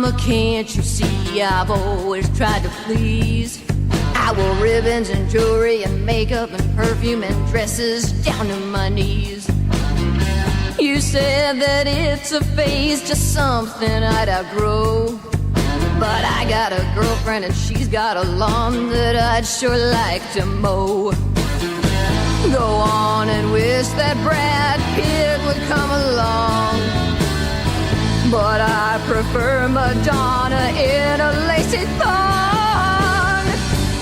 mama, can't you see I've always tried to please? I wore ribbons and jewelry and makeup and perfume and dresses down to my knees. You said that it's a phase, just something I'd outgrow. But I got a girlfriend and she's got a lawn that I'd sure like to mow. Go on and wish that Brad Pitt would come along, but I prefer Madonna in a lacy thong.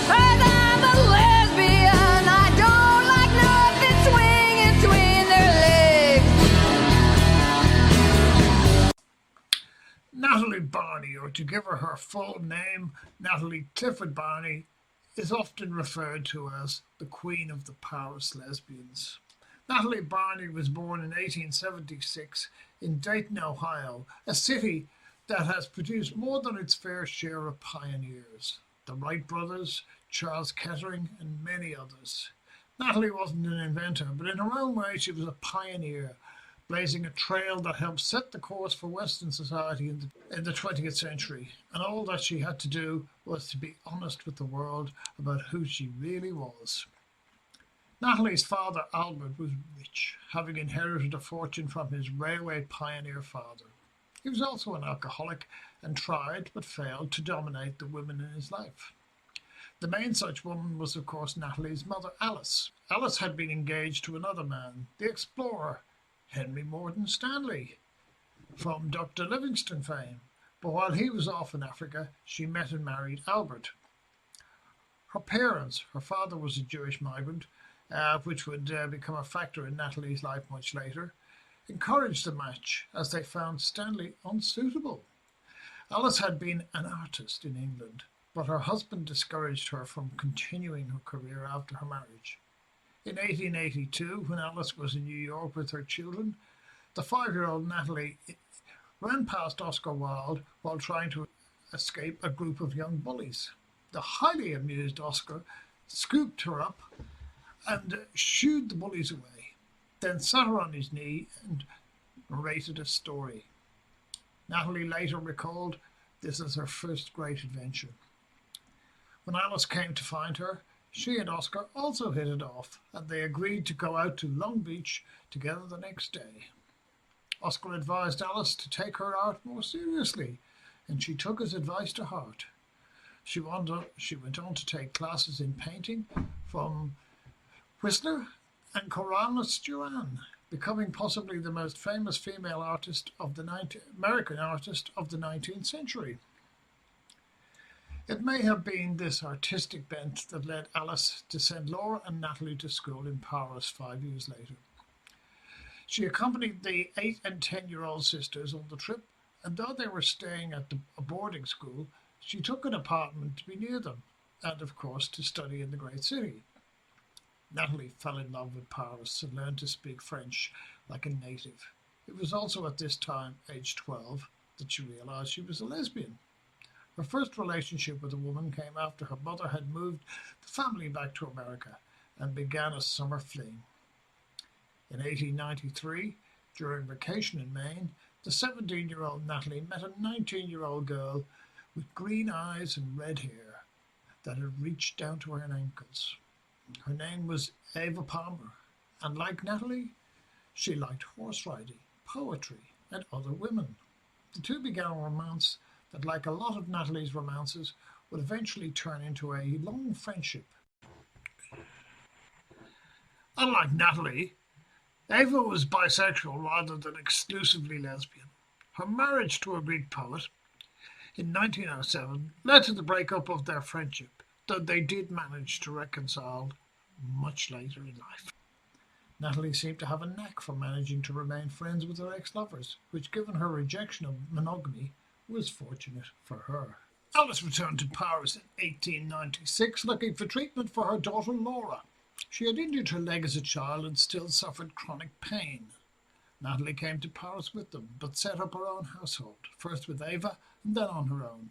'Cause I'm a lesbian, I don't like nothing swinging between their legs. Natalie Barney, or to give her full name, Natalie Clifford Barney, is often referred to as the Queen of the Paris lesbians. Natalie Barney was born in 1876 in Dayton, Ohio, a city that has produced more than its fair share of pioneers. The Wright brothers, Charles Kettering, and many others. Natalie wasn't an inventor, but in her own way she was a pioneer, blazing a trail that helped set the course for Western society in the 20th century. And all that she had to do was to be honest with the world about who she really was. Natalie's father, Albert, was rich, having inherited a fortune from his railway pioneer father. He was also an alcoholic and tried, but failed, to dominate the women in his life. The main such woman was, of course, Natalie's mother, Alice. Alice had been engaged to another man, the explorer, Henry Morton Stanley, from Dr. Livingstone fame. But while he was off in Africa, she met and married Albert. Her parents, her father was a Jewish migrant, which would become a factor in Natalie's life much later, encouraged the match as they found Stanley unsuitable. Alice had been an artist in England, but her husband discouraged her from continuing her career after her marriage. In 1882, when Alice was in New York with her children, the 5-year-old Natalie ran past Oscar Wilde while trying to escape a group of young bullies. The highly amused Oscar scooped her up and shooed the bullies away, then sat her on his knee and narrated a story. Natalie later recalled this as her first great adventure. When Alice came to find her, she and Oscar also hit it off, and they agreed to go out to Long Beach together the next day. Oscar advised Alice to take her art more seriously, and she took his advice to heart. She went on to take classes in painting from Whistler and Corrales Joanne, becoming possibly the most famous female artist of American artist of the 19th century. It may have been this artistic bent that led Alice to send Laura and Natalie to school in Paris 5 years later. She accompanied the 8 and 10-year-old sisters on the trip, and though they were staying at a boarding school, she took an apartment to be near them, and of course to study in the great city. Natalie fell in love with Paris and learned to speak French like a native. It was also at this time, age 12, that she realized she was a lesbian. Her first relationship with a woman came after her mother had moved the family back to America and began a summer fling. In 1893, during vacation in Maine, the 17-year-old Natalie met a 19-year-old girl with green eyes and red hair that had reached down to her ankles. Her name was Eva Palmer, and like Natalie, she liked horse riding, poetry, and other women. The two began a romance that, like a lot of Natalie's romances, would eventually turn into a long friendship. Unlike Natalie, Eva was bisexual rather than exclusively lesbian. Her marriage to a Greek poet in 1907 led to the breakup of their friendship, though they did manage to reconcile much later in life. Natalie seemed to have a knack for managing to remain friends with her ex-lovers, which, given her rejection of monogamy, was fortunate for her. Alice returned to Paris in 1896 looking for treatment for her daughter Laura. She had injured her leg as a child and still suffered chronic pain. Natalie came to Paris with them, but set up her own household, first with Eva and then on her own.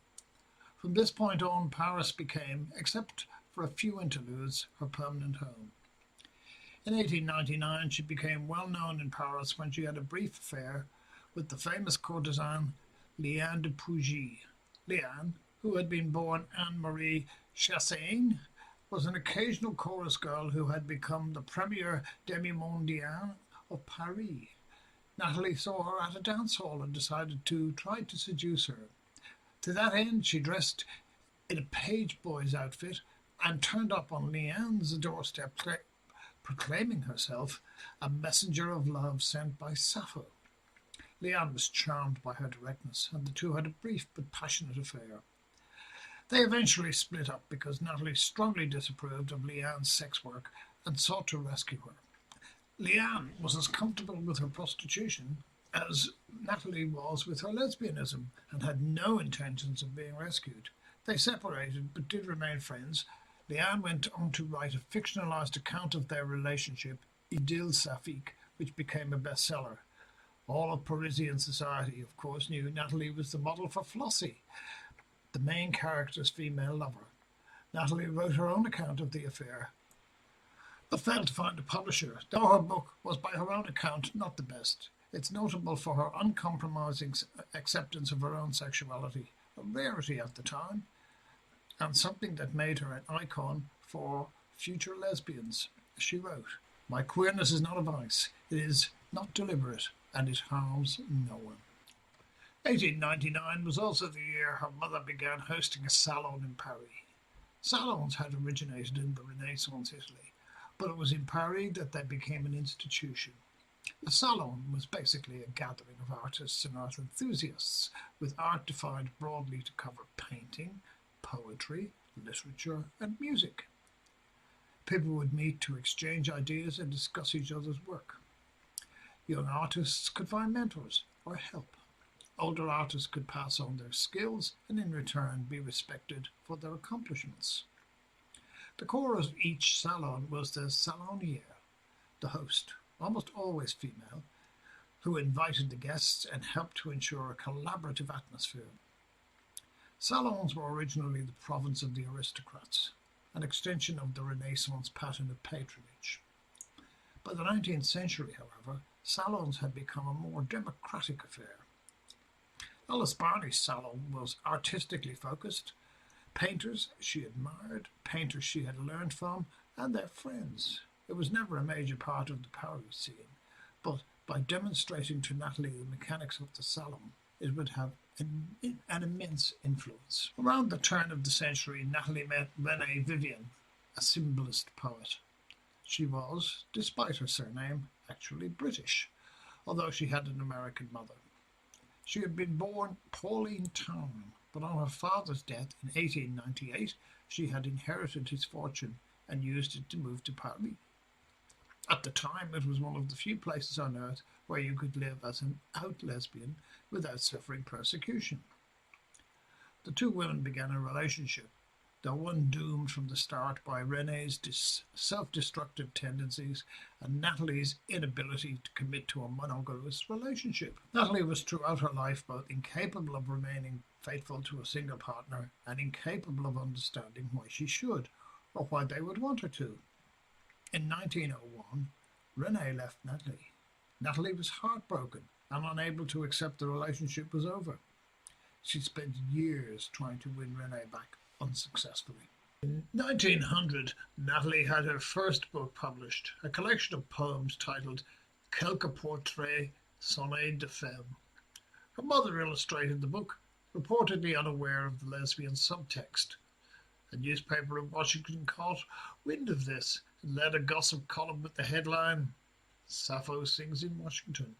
From this point on, Paris became, except for a few interludes, her permanent home. In 1899, she became well known in Paris when she had a brief affair with the famous courtesan Leanne de Pougy. Leanne, who had been born Anne-Marie Chassagne, was an occasional chorus girl who had become the premier demi-mondaine of Paree. Natalie saw her at a dance hall and decided to try to seduce her. To that end, she dressed in a page boy's outfit and turned up on Leanne's doorstep, proclaiming herself a messenger of love sent by Sappho. Leanne was charmed by her directness, and the two had a brief but passionate affair. They eventually split up because Natalie strongly disapproved of Leanne's sex work and sought to rescue her. Leanne was as comfortable with her prostitution as Natalie was with her lesbianism and had no intentions of being rescued. They separated but did remain friends. Leanne went on to write a fictionalized account of their relationship, Idylle Saphique, which became a bestseller. All of Parisian society, of course, knew Natalie was the model for Flossie, the main character's female lover. Natalie wrote her own account of the affair, but failed to find a publisher, though her book was by her own account not the best. It's notable for her uncompromising acceptance of her own sexuality, a rarity at the time, and something that made her an icon for future lesbians. She wrote, "My queerness is not a vice, it is not deliberate, and it harms no one." 1899 was also the year her mother began hosting a salon in Paree. Salons had originated in the Renaissance Italy, but it was in Paree that they became an institution. A salon was basically a gathering of artists and art enthusiasts, with art defined broadly to cover painting, poetry, literature, and music. People would meet to exchange ideas and discuss each other's work. Young artists could find mentors or help. Older artists could pass on their skills and in return be respected for their accomplishments. The core of each salon was the salonier, the host, almost always female, who invited the guests and helped to ensure a collaborative atmosphere. Salons were originally the province of the aristocrats, an extension of the Renaissance pattern of patronage. By the 19th century, however, salons had become a more democratic affair. Natalie Barney's salon was artistically focused. Painters she admired, painters she had learned from, and their friends. It was never a major part of the Paree scene, but by demonstrating to Natalie the mechanics of the salon, it would have an immense influence. Around the turn of the century, Natalie met Renée Vivien, a symbolist poet. She was, despite her surname, actually British, although she had an American mother. She had been born Pauline Town, but on her father's death in 1898, she had inherited his fortune and used it to move to Paree. At the time, it was one of the few places on earth where you could live as an out lesbian without suffering persecution. The two women began a relationship, though one doomed from the start by Renée's self-destructive tendencies and Natalie's inability to commit to a monogamous relationship. Natalie was throughout her life both incapable of remaining faithful to a single partner and incapable of understanding why she should, or why they would want her to. In 1901, Renée left Natalie. Natalie was heartbroken and unable to accept the relationship was over. She spent years trying to win Renée back, unsuccessfully. In 1900, Natalie had her first book published, a collection of poems titled Quelques Portraits Sonnets de Femme. Her mother illustrated the book, reportedly unaware of the lesbian subtext. A newspaper in Washington caught wind of this and led a gossip column with the headline, "Sappho Sings in Washington."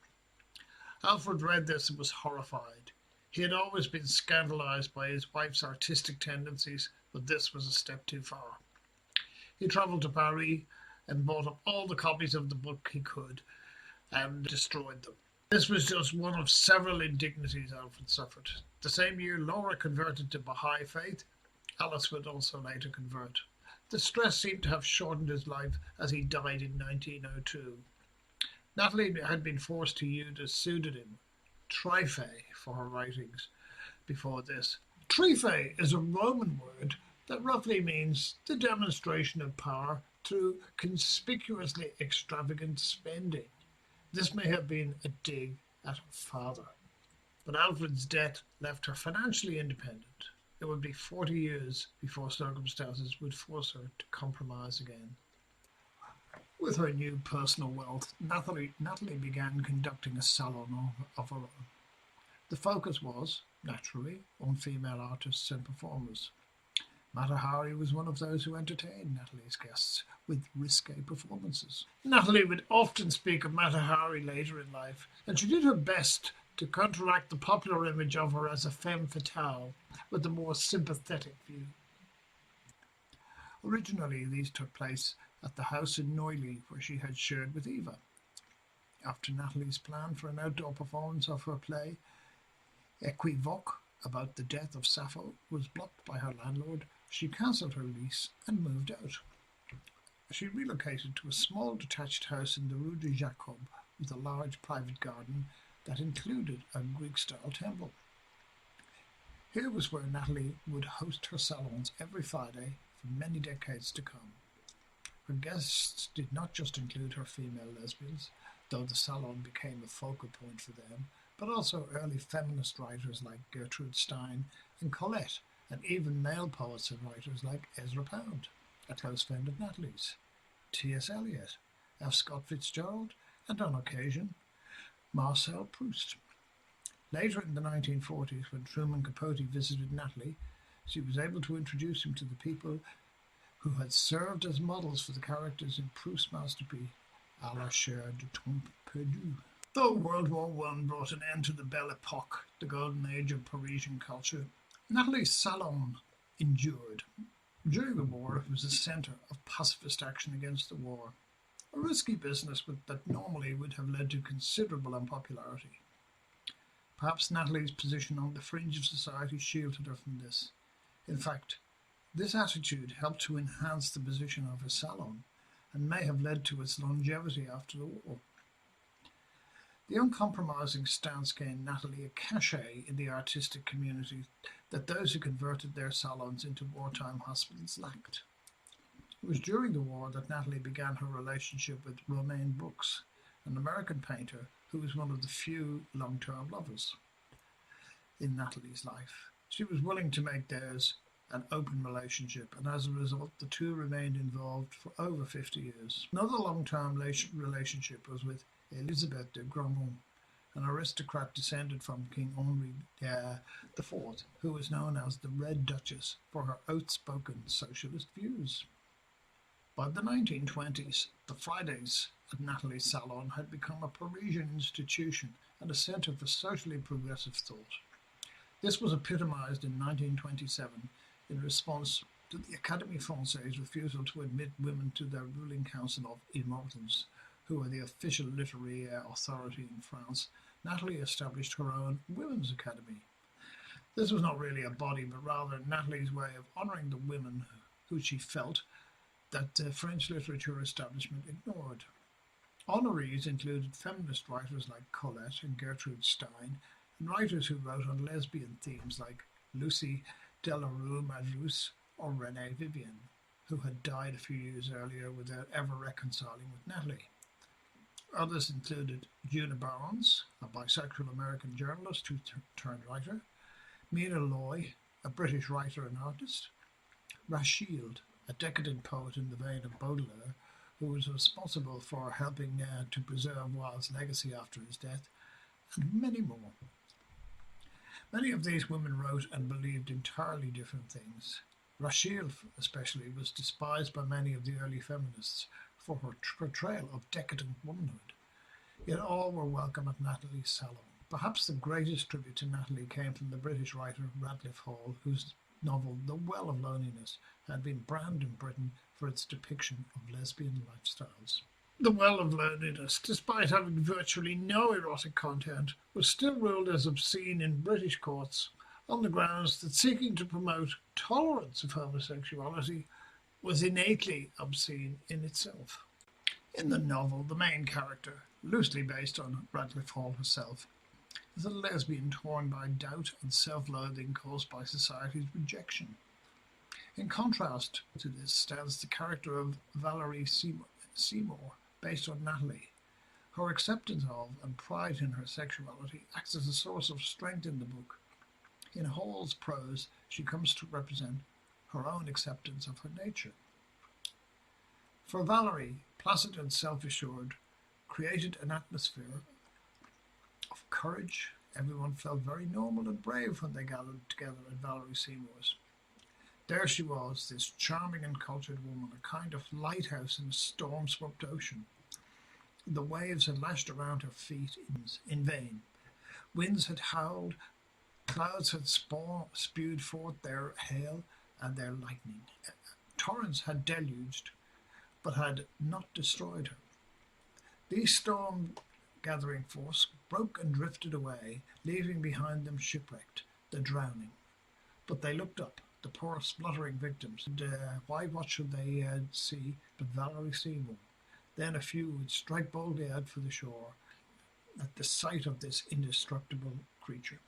Alfred read this and was horrified. He had always been scandalized by his wife's artistic tendencies, but this was a step too far. He travelled to Paree and bought up all the copies of the book he could and destroyed them. This was just one of several indignities Alfred suffered. The same year, Laura converted to Baha'i faith. Alice would also later convert. The stress seemed to have shortened his life as he died in 1902. Natalie had been forced to use a pseudonym, Trife, for her writings before this. Trife is a Roman word that roughly means the demonstration of power through conspicuously extravagant spending. This may have been a dig at her father. But Alfred's death left her financially independent. It would be 40 years before circumstances would force her to compromise again. With her new personal wealth, Natalie began conducting a salon of her own. The focus was, naturally, on female artists and performers. Mata Hari was one of those who entertained Natalie's guests with risque performances. Natalie would often speak of Mata Hari later in life, and she did her best to counteract the popular image of her as a femme fatale with a more sympathetic view. Originally, these took place at the house in Neuilly, where she had shared with Eva. After Natalie's plan for an outdoor performance of her play, Equivoque, about the death of Sappho, was blocked by her landlord, she cancelled her lease and moved out. She relocated to a small detached house in the Rue de Jacob with a large private garden that included a Greek-style temple. Here was where Natalie would host her salons every Friday for many decades to come. Her guests did not just include her female lesbians, though the salon became a focal point for them, but also early feminist writers like Gertrude Stein and Colette, and even male poets and writers like Ezra Pound, a close friend of Natalie's, T.S. Eliot, F. Scott Fitzgerald, and on occasion, Marcel Proust. Later in the 1940s, when Truman Capote visited Natalie, she was able to introduce him to the people who had served as models for the characters in Proust's masterpiece, À la chair de temps perdu. Though World War I brought an end to the belle epoque, the golden age of Parisian culture, Natalie's salon endured. During the war, it was a centre of pacifist action against the war, a risky business that normally would have led to considerable unpopularity. Perhaps Natalie's position on the fringe of society shielded her from this. In fact, this attitude helped to enhance the position of her salon and may have led to its longevity after the war. The uncompromising stance gained Natalie a cachet in the artistic community that those who converted their salons into wartime hospitals lacked. It was during the war that Natalie began her relationship with Romain Brooks, an American painter who was one of the few long-term lovers in Natalie's life. She was willing to make theirs an open relationship, and as a result, the two remained involved for over 50 years. Another long-term relationship was with Elisabeth de Gramont, an aristocrat descended from King Henri IV, who was known as the Red Duchess for her outspoken socialist views. By the 1920s, the Fridays at Natalie's salon had become a Parisian institution and a centre for socially progressive thought. This was epitomized in 1927 in response to the Académie Française refusal to admit women to their ruling council of immortals, who were the official literary authority in France. Natalie established her own Women's Academy. This was not really a body, but rather Natalie's way of honouring the women who she felt that the French literature establishment ignored. Honorees included feminist writers like Colette and Gertrude Stein, and writers who wrote on lesbian themes like Lucie Delarue-Madrus or Renée Vivian, who had died a few years earlier without ever reconciling with Natalie. Others included Juna Barnes, a bisexual American journalist who turned writer, Mina Loy, a British writer and artist, Rachilde, a decadent poet in the vein of Baudelaire, who was responsible for helping to preserve Wilde's legacy after his death, and many more. Many of these women wrote and believed entirely different things. Rachilde, especially, was despised by many of the early feminists for her portrayal of decadent womanhood. Yet all were welcome at Natalie's salon. Perhaps the greatest tribute to Natalie came from the British writer Radclyffe Hall, whose novel The Well of Loneliness had been banned in Britain for its depiction of lesbian lifestyles. The Well of Loneliness, despite having virtually no erotic content, was still ruled as obscene in British courts on the grounds that seeking to promote tolerance of homosexuality was innately obscene in itself. In the novel, the main character, loosely based on Radclyffe Hall herself, is a lesbian torn by doubt and self-loathing caused by society's rejection. In contrast to this stands the character of Valérie Seymour, based on Natalie, Her acceptance of and pride in her sexuality acts as a source of strength in the book. In Hall's prose, she comes to represent her own acceptance of her nature. For Valérie, placid and self-assured, created an atmosphere of courage. Everyone felt very normal and brave when they gathered together at Valérie Seymour's. There she was, this charming and cultured woman, a kind of lighthouse in a storm-swept ocean. The waves had lashed around her feet in vain. Winds had howled, clouds had spewed forth their hail and their lightning. Torrents had deluged, but had not destroyed her. These storm-gathering force broke and drifted away, leaving behind them shipwrecked, the drowning. But they looked up, the poor spluttering victims, and what should they see but Valérie Seymour? Then a few would strike boldly out for the shore at the sight of this indestructible creature.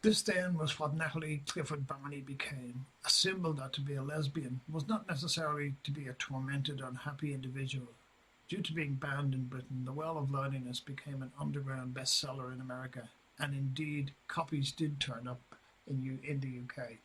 This then was what Natalie Barney became, a symbol that to be a lesbian was not necessarily to be a tormented, unhappy individual. Due to being banned in Britain, The Well of Loneliness became an underground bestseller in America, and indeed copies did turn up in the UK.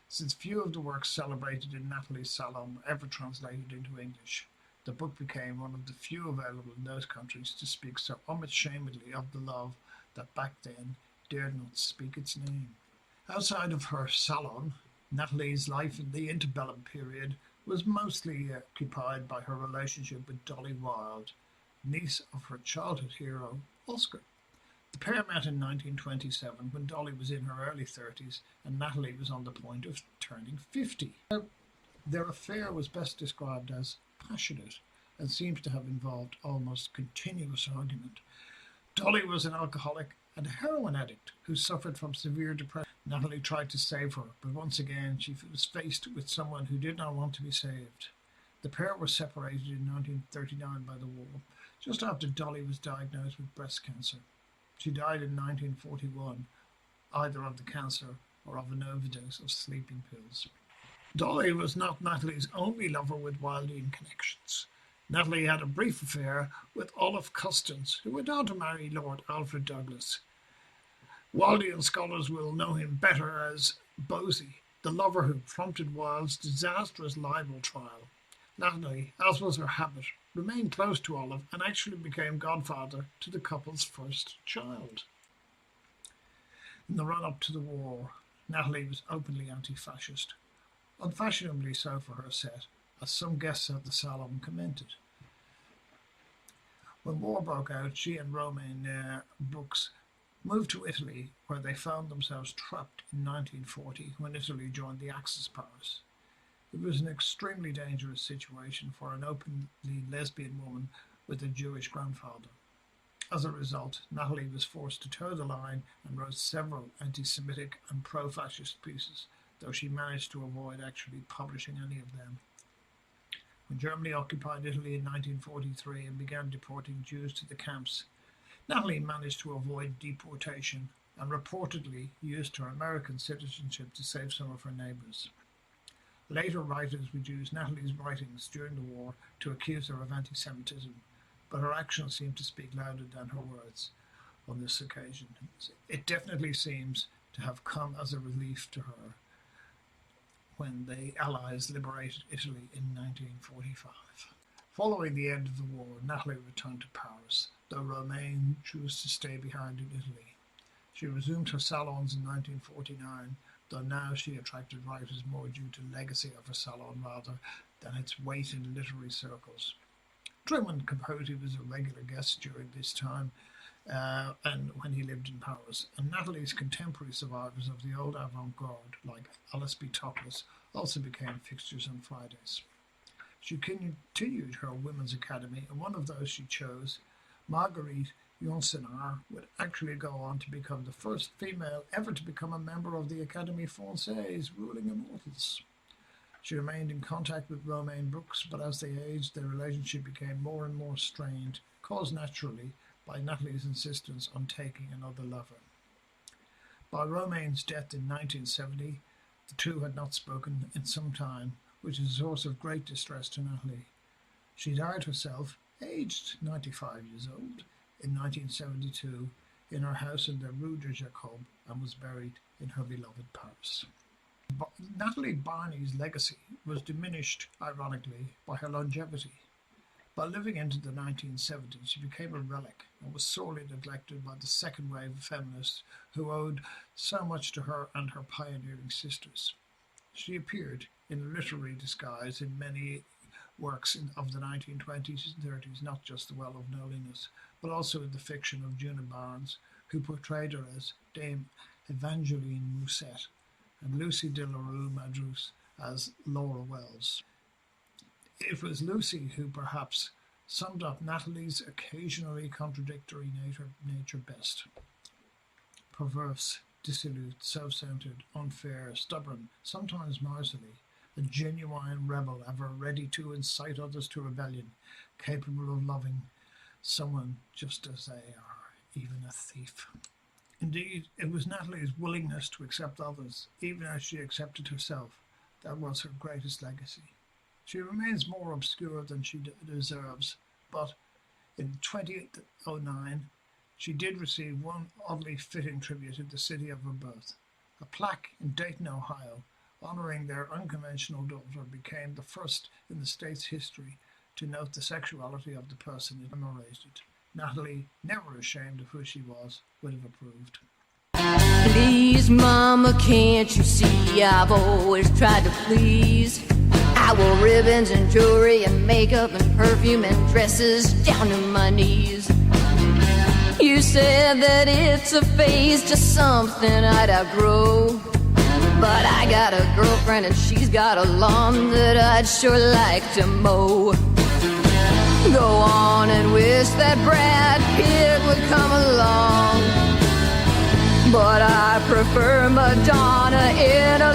Since few of the works celebrated in Natalie's salon were ever translated into English, the book became one of the few available in those countries to speak so unashamedly of the love that back then dared not speak its name. Outside of her salon, Natalie's life in the interbellum period was mostly occupied by her relationship with Dolly Wilde, niece of her childhood hero, Oscar. The pair met in 1927 when Dolly was in her early 30s and Natalie was on the point of turning 50. Their affair was best described as passionate and seems to have involved almost continuous argument. Dolly was an alcoholic and a heroin addict who suffered from severe depression. Natalie tried to save her, but once again she was faced with someone who did not want to be saved. The pair were separated in 1939 by the war, just after Dolly was diagnosed with breast cancer. She died in 1941, either of the cancer or of an overdose of sleeping pills. Dolly was not Natalie's only lover with Wildean connections. Natalie had a brief affair with Olive Custance, who went on to marry Lord Alfred Douglas. Wildean scholars will know him better as Bosie, the lover who prompted Wilde's disastrous libel trial. Natalie, as was her habit, remained close to Olive and actually became godfather to the couple's first child. In the run-up to the war, Natalie was openly anti-fascist, unfashionably so for her set, as some guests at the salon commented. When war broke out, she and Romain Brooks moved to Italy, where they found themselves trapped in 1940 when Italy joined the Axis powers. It was an extremely dangerous situation for an openly lesbian woman with a Jewish grandfather. As a result, Natalie was forced to toe the line and wrote several anti-Semitic and pro-fascist pieces, though she managed to avoid actually publishing any of them. When Germany occupied Italy in 1943 and began deporting Jews to the camps, Natalie managed to avoid deportation and reportedly used her American citizenship to save some of her neighbors. Later writers would use Natalie's writings during the war to accuse her of anti-Semitism, but her actions seemed to speak louder than her words on this occasion. It definitely seems to have come as a relief to her when the Allies liberated Italy in 1945. Following the end of the war, Natalie returned to Paris, though Romain chose to stay behind in Italy. She resumed her salons in 1949, though now she attracted writers more due to the legacy of her salon rather than its weight in literary circles. Truman Capote was a regular guest during this time, and when he lived in Paris, and Natalie's contemporary survivors of the old avant-garde, like Alice B. Toklas, also became fixtures on Fridays. She continued her Women's Academy, and one of those she chose, Marguerite Yourcenar, would actually go on to become the first female ever to become a member of the Académie Française, ruling immortals. She remained in contact with Romain Brooks, but as they aged, their relationship became more and more strained, caused naturally by Natalie's insistence on taking another lover. By Romain's death in 1970, the two had not spoken in some time, which is a source of great distress to Natalie. She died herself, Aged 95 years old in 1972 in her house in the Rue de Jacob and was buried in her beloved Paris. Natalie Barney's legacy was diminished, ironically, by her longevity. By living into the 1970s, she became a relic and was sorely neglected by the second wave of feminists who owed so much to her and her pioneering sisters. She appeared in literary disguise in many works of the 1920s and 30s, not just The Well of Knowingness, but also in the fiction of Juna Barnes, who portrayed her as Dame Evangeline Musset, and Lucy de la Rue Madrus as Laura Wells. It was Lucy who perhaps summed up Natalie's occasionally contradictory nature best. Perverse, dissolute, self-centered, unfair, stubborn, sometimes miserly, a genuine rebel ever ready to incite others to rebellion, capable of loving someone just as they are, even a thief. Indeed, it was Natalie's willingness to accept others, even as she accepted herself, that was her greatest legacy. She remains more obscure than she deserves, but in 2009, she did receive one oddly fitting tribute in the city of her birth. A plaque in Dayton, Ohio, honoring their unconventional daughter, became the first in the state's history to note the sexuality of the person it commemorated. Natalie, never ashamed of who she was, would have approved. Please, Mama, can't you see I've always tried to please? I wore ribbons and jewelry and makeup and perfume and dresses down to my knees. You said that it's a phase, just something I'd outgrow. But I got a girlfriend and she's got a lawn that I'd sure like to mow. Go on and wish that Brad Pitt would come along, but I prefer Madonna in a